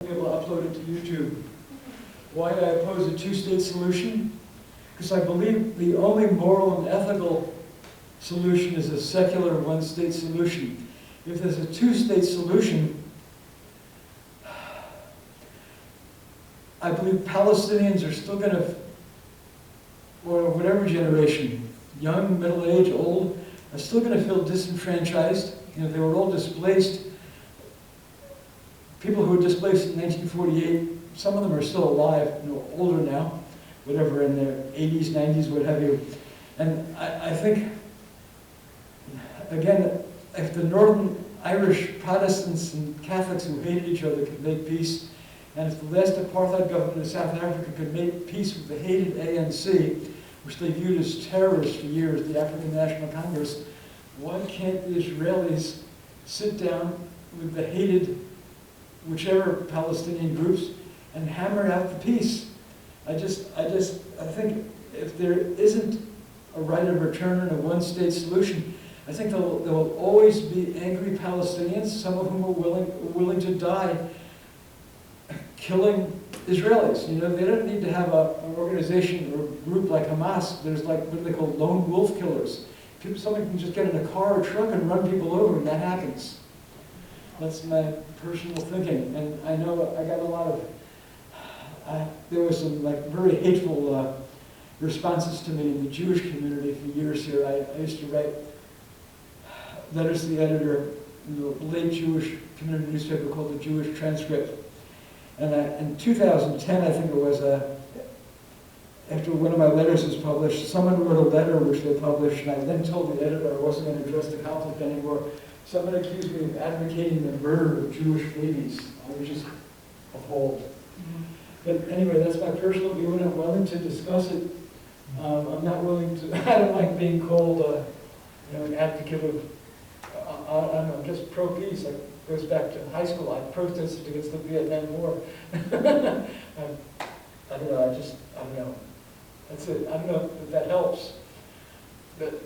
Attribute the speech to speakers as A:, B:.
A: Be able to upload it to YouTube. Why I oppose a two-state solution? Because I believe the only moral and ethical solution is a secular one-state solution. If there's a two-state solution, I believe Palestinians are still going to, or whatever generation, young, middle-aged, old, are still going to feel disenfranchised. You know, they were all displaced. People who were displaced in 1948, some of them are still alive, you know, older now, whatever, in their 80s, 90s, what have you. And I think, again, if the Northern Irish Protestants and Catholics who hated each other could make peace, and if the last apartheid government in South Africa could make peace with the hated ANC, which they viewed as terrorists for years, the African National Congress, why can't the Israelis sit down with the hated whichever Palestinian groups and hammer out the peace? I think if there isn't a right of return and a one-state solution, I think there will always be angry Palestinians, some of whom are willing to die killing Israelis. You know, they don't need to have an organization or a group like Hamas. There's like, what do they call, lone wolf killers. Someone can just get in a car or truck and run people over, and that happens. That's my personal thinking. And I know I got a lot of, there was some like very hateful responses to me in the Jewish community for years here. I used to write letters to the editor in the late Jewish community newspaper called the Jewish Transcript. And in 2010, I think it was, after one of my letters was published, someone wrote a letter which they published, and I then told the editor I wasn't going to address the conflict anymore. Someone accused me of advocating the murder of Jewish babies. I was just appalled. But anyway, that's my personal view, and I'm willing to discuss it. I'm not willing to, I don't like being called an advocate of, I'm just pro-peace. It goes back to high school. I protested against the Vietnam War. I don't know, I don't know. That's it. I don't know if that helps. But